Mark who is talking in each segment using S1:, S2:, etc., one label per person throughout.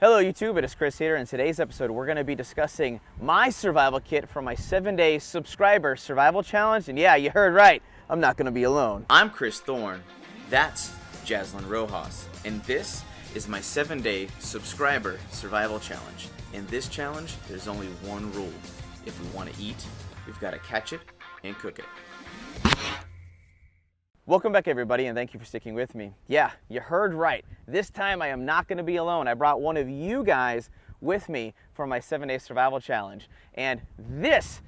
S1: Hello YouTube, it is Chris here. In today's episode we're going to be discussing my survival kit for my 7-day subscriber survival challenge. And yeah, you heard right, I'm not going to be alone.
S2: I'm Chris Thorne, that's Jaslyn Rojas, and this is my 7-day subscriber survival challenge. In this challenge, there's only one rule. If we want to eat, we've got to catch it and cook it.
S1: Welcome back everybody, and thank you for sticking with me. Yeah, you heard right. This time I am not going to be alone. I brought one of you guys with me for my 7-day survival challenge. And this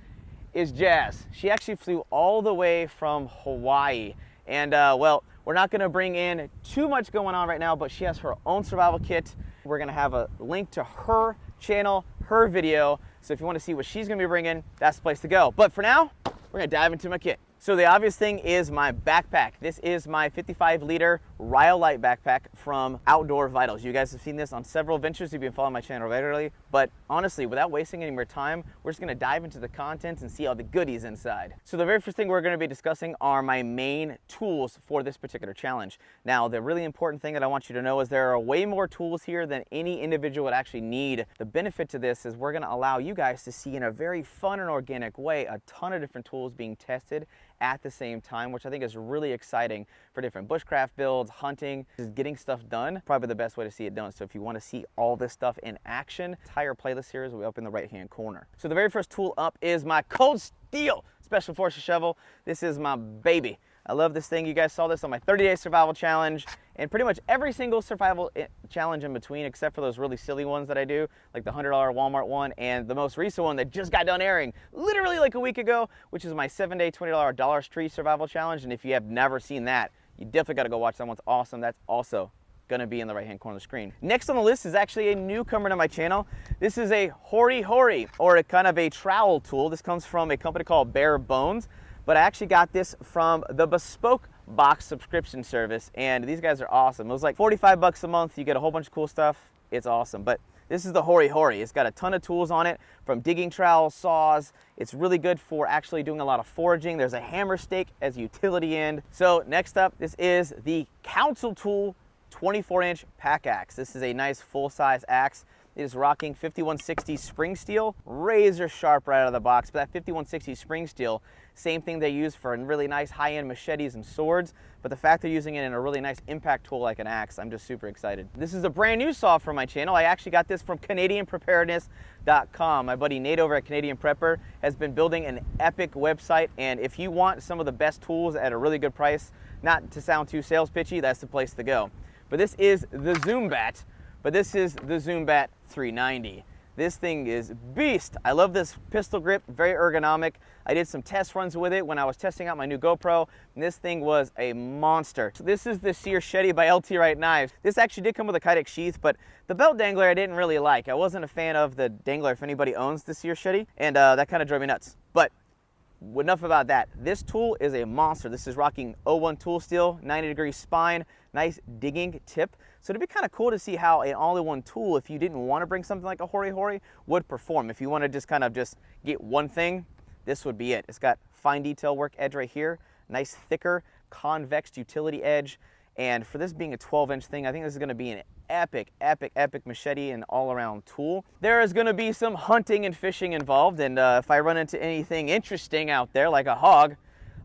S1: is Jazz. She actually flew all the way from Hawaii. And well, we're not going to bring in too much going on right now, but she has her own survival kit. We're going to have a link to her channel, her video. So if you want to see what she's going to be bringing, that's the place to go. But for now, we're going to dive into my kit. So the obvious thing is my backpack. This is my 55-liter Rhyolite backpack from Outdoor Vitals. You guys have seen this on several ventures. You've been following my channel regularly. But honestly, without wasting any more time, we're just gonna dive into the content and see all the goodies inside. So the very first thing we're gonna be discussing are my main tools for this particular challenge. Now, the really important thing that I want you to know is there are way more tools here than any individual would actually need. The benefit to this is we're gonna allow you guys to see in a very fun and organic way a ton of different tools being tested at the same time, which I think is really exciting for different bushcraft builds, hunting, just getting stuff done. Probably the best way to see it done. So if you want to see all this stuff in action, entire playlist here is way up in the right-hand corner. So the very first tool up is my Cold Steel Special Forces shovel. This is my baby. I love this thing. You guys saw this on my 30-day survival challenge and pretty much every single survival challenge in between, except for those really silly ones that I do, like the $100 Walmart one and the most recent one that just got done airing literally like a week ago, which is my 7-day $20 Dollar Tree survival challenge. And if you have never seen that, you definitely got to go watch that. One's awesome. That's also gonna be in the right-hand corner of the screen. Next on the list is actually a newcomer to my channel. This is a Hori Hori, or a kind of a trowel tool. This comes from a company called Bare Bones. But I actually got this from the Bespoke Box subscription service, and these guys are awesome. It was like 45 bucks a month. You get a whole bunch of cool stuff. It's awesome. But this is the Hori Hori. It's got a ton of tools on it, from digging trowels, saws. It's really good for actually doing a lot of foraging. There's a hammer stake as a utility end. So next up, this is the Council Tool 24-inch pack axe. This is a nice full-size axe. It is rocking 5160 spring steel, razor sharp right out of the box. But that 5160 spring steel, same thing they use for really nice high-end machetes and swords, but the fact they're using it in a really nice impact tool like an axe, I'm just super excited. This is a brand new saw for my channel. I actually got this from CanadianPreparedness.com. My buddy Nate over at Canadian Prepper has been building an epic website, and if you want some of the best tools at a really good price, not to sound too sales pitchy, that's the place to go. But this is the Zoombat. But this is the Zoombat 390. This thing is beast. I love this pistol grip, very ergonomic. I did some test runs with it when I was testing out my new GoPro, and this thing was a monster. So this is the Sear Shetty by LT Wright Knives. This actually did come with a Kydex sheath, but the belt dangler I didn't really like. I wasn't a fan of the dangler if anybody owns the Sear Shetty, and that kind of drove me nuts. But enough about that. This tool is a monster. This is rocking 01 tool steel, 90-degree spine, nice digging tip. So it'd be kind of cool to see how an all-in-one tool, if you didn't want to bring something like a Hori Hori, would perform. If you want to just kind of just get one thing, this would be it. It's got fine detail work edge right here, nice thicker convex utility edge. And for this being a 12-inch thing, I think this is going to be an epic machete and all-around tool. There is going to be some hunting and fishing involved, and if I run into anything interesting out there, like a hog,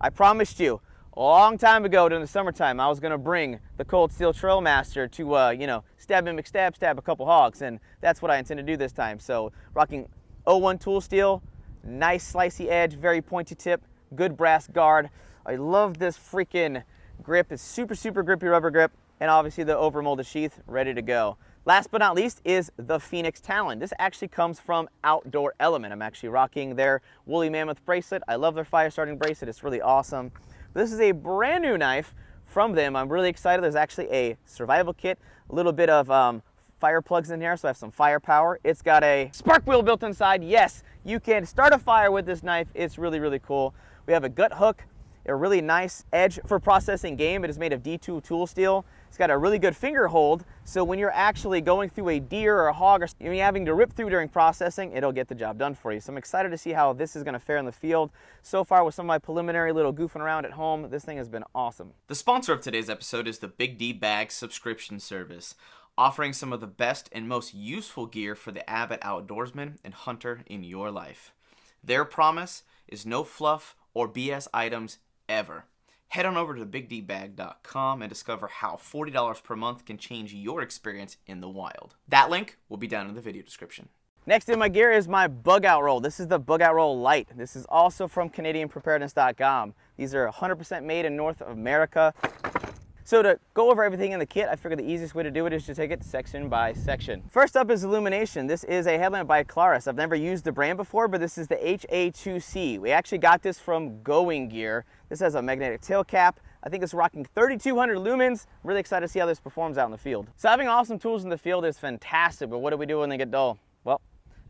S1: I promised you a long time ago during the summertime, I was going to bring the Cold Steel Trailmaster to, you know, stab a couple hogs, and that's what I intend to do this time. So rocking 01 tool steel, nice slicey edge, very pointy tip, good brass guard. I love this freaking grip. It's super grippy rubber grip, and obviously the overmolded sheath ready to go. Last but not least is the Phoenix Talon. This actually comes from Outdoor Element. I'm actually rocking their Woolly Mammoth bracelet. I love their fire starting bracelet. It's really awesome. This is a brand new knife from them. I'm really excited. There's actually a survival kit, a little bit of fire plugs in here, so I have some firepower. It's got a spark wheel built inside. Yes, you can start a fire with this knife. It's really cool. We have a gut hook, a really nice edge for processing game. It is made of D2 tool steel. It's got a really good finger hold, so when you're actually going through a deer or a hog or you're having to rip through during processing, it'll get the job done for you. So I'm excited to see how this is going to fare in the field. So far with some of my preliminary little goofing around at home, this thing has been awesome.
S2: The sponsor of today's episode is the BIGDBAG subscription service. offering some of the best and most useful gear for the avid outdoorsman and hunter in your life. Their promise is no fluff or BS items ever. Head on over to BIGDBAG.com and discover how $40 per month can change your experience in the wild. That link will be down in the video description.
S1: Next in my gear is my Bugout Roll. This is the Bugout Roll Light. This is also from Preparedness.com. These are 100% made in North America. So to go over everything in the kit, I figured the easiest way to do it is to take it section by section. First up is illumination. This is a headlamp by Claris. I've never used the brand before, but this is the HA2C. We actually got this from Going Gear. This has a magnetic tail cap. I think it's rocking 3,200 lumens. I'm really excited to see how this performs out in the field. So having awesome tools in the field is fantastic, but what do we do when they get dull? Well,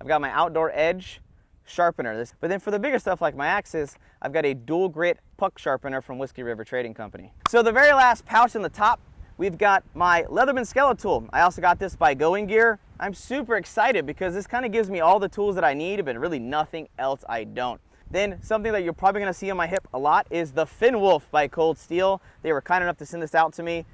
S1: I've got my outdoor edge sharpener. But then for the bigger stuff like my axes, I've got a dual grit puck sharpener from Whiskey River Trading Company. So the very last pouch in the top, we've got my Leatherman Skeletal. I also got this by Going Gear. I'm super excited because this kind of gives me all the tools that I need, but really nothing else I don't. Then something that you're probably going to see on my hip a lot is the Fin Wolf by Cold Steel. They were kind enough to send this out to me.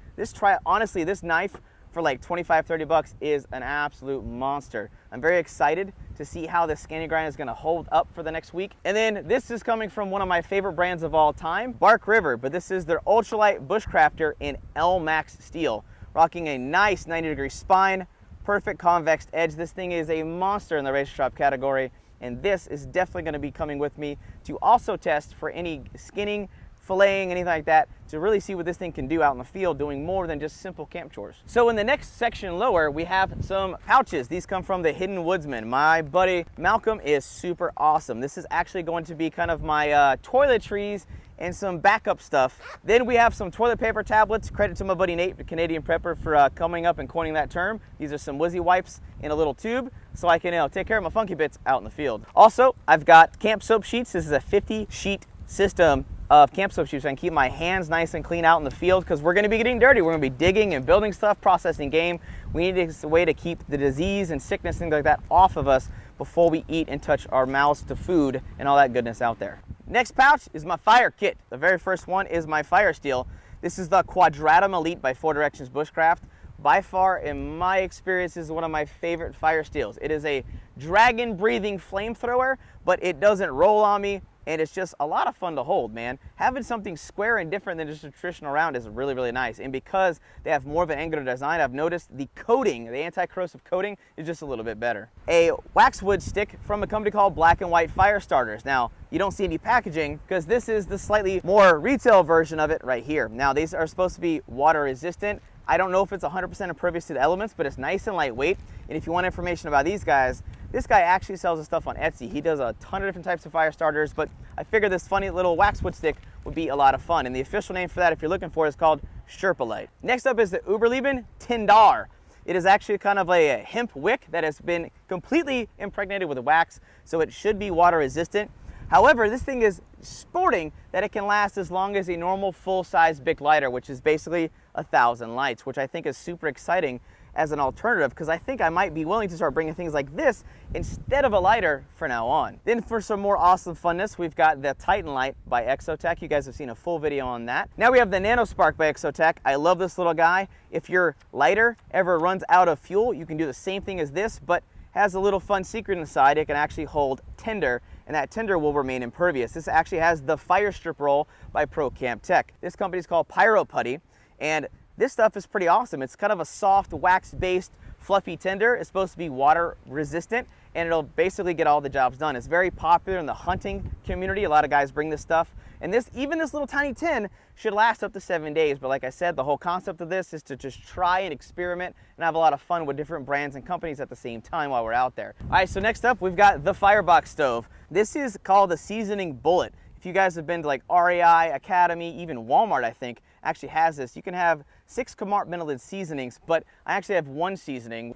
S1: Honestly, this knife for like 25, 30 bucks is an absolute monster. I'm very excited to see how this scanning grind is gonna hold up for the next week. And then this is coming from one of my favorite brands of all time, Bark River, but this is their ultralight bushcrafter in L Max steel, rocking a nice 90-degree spine, perfect convex edge. This thing is a monster in the razor sharp category, and this is definitely gonna be coming with me to also test for any skinning, filleting, anything like that, to really see what this thing can do out in the field, doing more than just simple camp chores. So in the next section lower, we have some pouches. These come from the Hidden Woodsman. My buddy Malcolm is super awesome. This is actually going to be kind of my toiletries and some backup stuff. Then we have some toilet paper tablets. Credit to my buddy Nate, the Canadian Prepper, for coming up and coining that term. These are some Wizzy wipes in a little tube, so I can take care of my funky bits out in the field. Also, I've got camp soap sheets. This is a 50 sheet system of camp soap sheets so I can keep my hands nice and clean out in the field, because we're going to be getting dirty. We're going to be digging and building stuff, processing game. We need a way to keep the disease and sickness, things like that, off of us before we eat and touch our mouths to food and all that goodness out there. Next pouch is my fire kit. The very first one is my fire steel. This is the Quadratum Elite by 4 Directions Bushcraft. By far, in my experience, is one of my favorite fire steels. It is a dragon breathing flamethrower, but it doesn't roll on me. And it's just a lot of fun to hold, man. Having something square and different than just a traditional round is really, really nice. And because they have more of an angular design, I've noticed the coating, the anti-corrosive coating, is just a little bit better. A waxwood stick from a company called Black and White Fire Starters. Now, you don't see any packaging because this is the slightly more retail version of it right here. Now, these are supposed to be water resistant. I don't know if it's 100% impervious to the elements, but it's nice and lightweight. And if you want information about these guys, this guy actually sells his stuff on Etsy. He does a ton of different types of fire starters, but I figured this funny little waxwood stick would be a lot of fun. And the official name for that, if you're looking for it, is called Sherpa Light. Next up is the Uberleben Tindar. It is actually kind of a hemp wick that has been completely impregnated with wax, so it should be water resistant. However, this thing is sporting that it can last as long as a normal full-size Bic lighter, which is basically 1,000 lights, which I think is super exciting as an alternative, because I think I might be willing to start bringing things like this instead of a lighter for now on. Then for some more awesome funness, we've got the Titan Light by Exotech. You guys have seen a full video on that. Now we have the Nano Spark by Exotech. I love this little guy. If your lighter ever runs out of fuel, you can do the same thing as this, but has a little fun secret inside. It can actually hold tinder, and that tinder will remain impervious. This actually has the Fire Strip Roll by Pro Camp Tech. This company is called Pyro Putty, and this stuff is pretty awesome. It's kind of a soft wax-based fluffy tinder. It's supposed to be water resistant, and it'll basically get all the jobs done. It's very popular in the hunting community. A lot of guys bring this stuff, and even this little tiny tin should last up to 7 days. But like I said, the whole concept of this is to just try and experiment and have a lot of fun with different brands and companies at the same time while we're out there. All right, so next up, we've got the Firebox Stove. This is called the Seasoning Bullet. If you guys have been to like REI, Academy, even Walmart, I think, actually has this. You can have 6 compartmented seasonings, but I actually have 1 seasoning.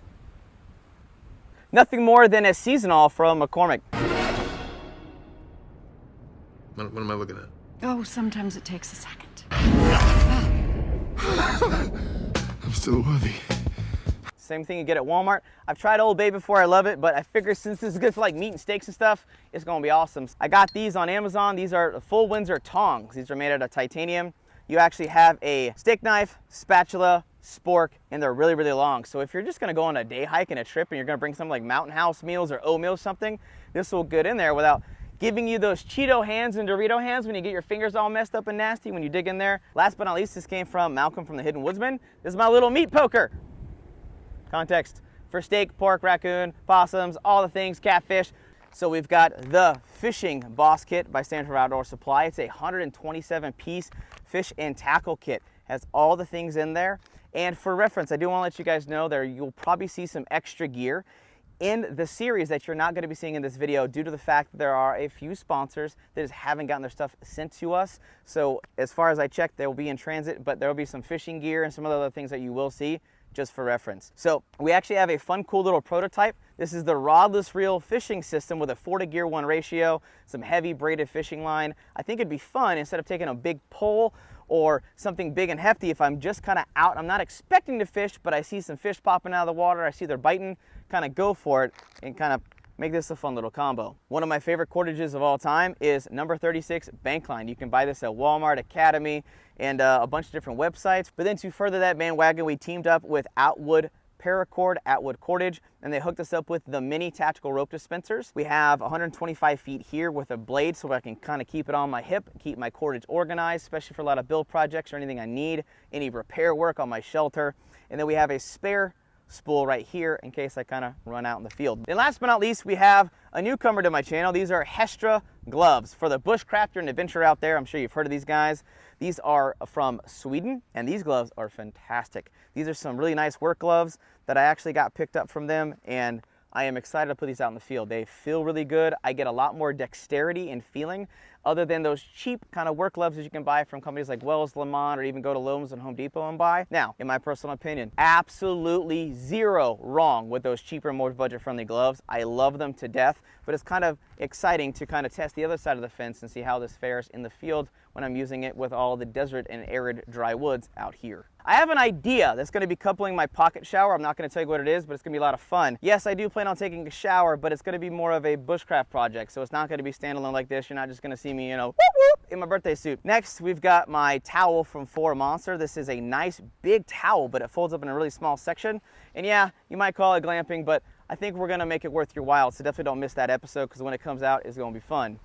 S1: Nothing more than a seasonal from McCormick.
S3: What am I looking at?
S4: Oh, sometimes it takes a second.
S3: I'm still worthy.
S1: Same thing you get at Walmart. I've tried Old Bay before, I love it, but I figure since this is good for like meat and steaks and stuff, it's gonna be awesome. I got these on Amazon. These are full Windsor tongs. These are made out of titanium. You actually have a steak knife, spatula, spork, and they're really, really long. So if you're just gonna go on a day hike and a trip and you're gonna bring something like Mountain House meals or oatmeal or something, this will get in there without giving you those Cheeto hands and Dorito hands when you get your fingers all messed up and nasty when you dig in there. Last but not least, this came from Malcolm from the Hidden Woodsman. This is my little meat poker. Context: for steak, pork, raccoon, possums, all the things, catfish. So we've got the Fishing Boss Kit by Stanford Outdoor Supply. It's a 127 piece fish and tackle kit. Has all the things in there. And for reference, I do want to let you guys know that you'll probably see some extra gear in the series that you're not going to be seeing in this video due to the fact that there are a few sponsors that just haven't gotten their stuff sent to us. So as far as I checked, they will be in transit, but there will be some fishing gear and some other things that you will see just for reference. So we actually have a fun, cool little prototype. This is the rodless reel fishing system with a 4-to-gear-1 ratio, some heavy braided fishing line. I think it'd be fun instead of taking a big pole or something big and hefty. If I'm just kind of out, I'm not expecting to fish, but I see some fish popping out of the water, I see they're biting, kind of go for it and kind of make this a fun little combo. One of my favorite cordages of all time is number 36 Bankline. You can buy this at Walmart, Academy, and a bunch of different websites. But then to further that bandwagon, we teamed up with Outwood Paracord, Outwood Cordage, and they hooked us up with the mini tactical rope dispensers. We have 125 feet here with a blade so I can kind of keep it on my hip, keep my cordage organized, especially for a lot of build projects or anything I need, any repair work on my shelter. And then we have a spare spool right here in case I kind of run out in the field. And last but not least, we have a newcomer to my channel. These are Hestra gloves for the bushcrafter and adventurer out there. I'm sure you've heard of these guys. These are from Sweden, and these gloves are fantastic. These are some really nice work gloves that I actually got picked up from them, and I am excited to put these out in the field. They feel really good. I get a lot more dexterity and feeling other than those cheap kind of work gloves that you can buy from companies like Wells, Lemon, or even go to Lowe's and Home Depot and buy. Now, in my personal opinion, absolutely zero wrong with those cheaper, more budget-friendly gloves. I love them to death, but it's kind of exciting to kind of test the other side of the fence and see how this fares in the field when I'm using it with all the desert and arid dry woods out here. I have an idea that's going to be coupling my pocket shower. I'm not going to tell you what it is, but it's going to be a lot of fun. Yes, I do plan on taking a shower, but it's going to be more of a bushcraft project, so it's not going to be standalone like this. You're not just going to see me, you know, whoop, whoop, in my birthday suit. Next, we've got my towel from For Monster. This is a nice big towel, but it folds up in a really small section. And yeah, you might call it glamping, but I think we're going to make it worth your while, so definitely don't miss that episode because when it comes out, it's going to be fun.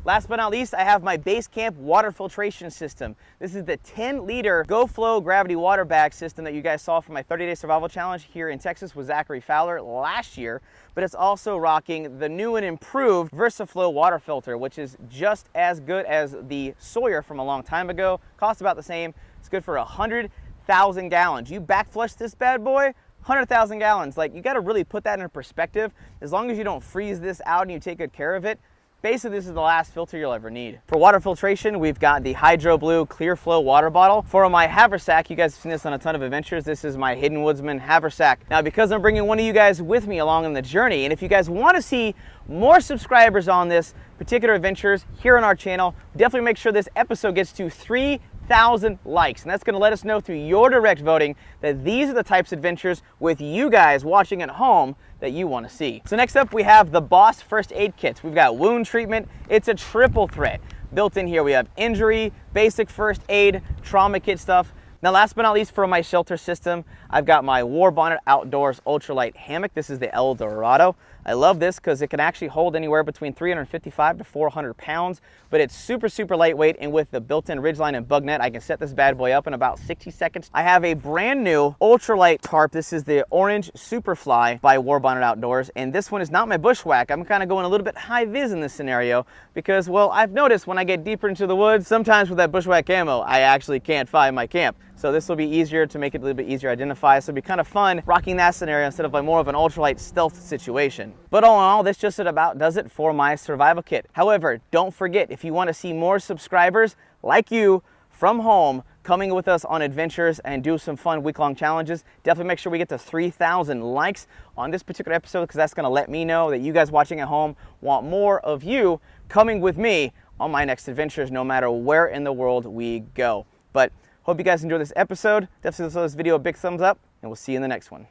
S1: Last but not least, I have my Base Camp water filtration system. This is the 10-liter GoFlow gravity water bag system that you guys saw from my 30-day survival challenge here in Texas with Zachary Fowler last year, but it's also rocking the new and improved VersaFlow water filter, which is just as good as the Sawyer from a long time ago. Costs about the same. It's good for 100,000 gallons. You backflush this bad boy, 100,000 gallons. Like, you got to really put that in perspective. As long as you don't freeze this out and you take good care of it, basically, this is the last filter you'll ever need. For water filtration, we've got the Hydro Blue Clear Flow water bottle. For my haversack, you guys have seen this on a ton of adventures. This is my Hidden Woodsman haversack. Now, because I'm bringing one of you guys with me along on the journey, and if you guys want to see more subscribers on this particular adventures here on our channel, definitely make sure this episode gets to 3,000 likes, and that's going to let us know through your direct voting that these are the types of adventures with you guys watching at home that you want to see. So next up, we have the Boss First Aid Kits. We've got wound treatment. It's a triple threat. Built in here, we have injury, basic first aid, trauma kit stuff. Now, last but not least, for my shelter system, I've got my War Bonnet Outdoors Ultralight Hammock. This is the El Dorado. I love this because it can actually hold anywhere between 355 to 400 pounds, but it's super, super lightweight, and with the built-in ridgeline and bug net, I can set this bad boy up in about 60 seconds. I have a brand new ultralight tarp. This is the Orange Superfly by War Bonnet Outdoors, and this one is not my bushwhack. I'm kind of going a little bit high vis in this scenario because, well, I've noticed when I get deeper into the woods, sometimes with that bushwhack camo, I actually can't find my camp. So this will be easier to make it a little bit easier to identify. So it'll be kind of fun rocking that scenario instead of like more of an ultralight stealth situation. But all in all, this just about does it for my survival kit. However, don't forget, if you want to see more subscribers like you from home coming with us on adventures and do some fun week-long challenges, definitely make sure we get to 3,000 likes on this particular episode because that's going to let me know that you guys watching at home want more of you coming with me on my next adventures, no matter where in the world we go. But hope you guys enjoyed this episode. Definitely give this video a big thumbs up, and we'll see you in the next one.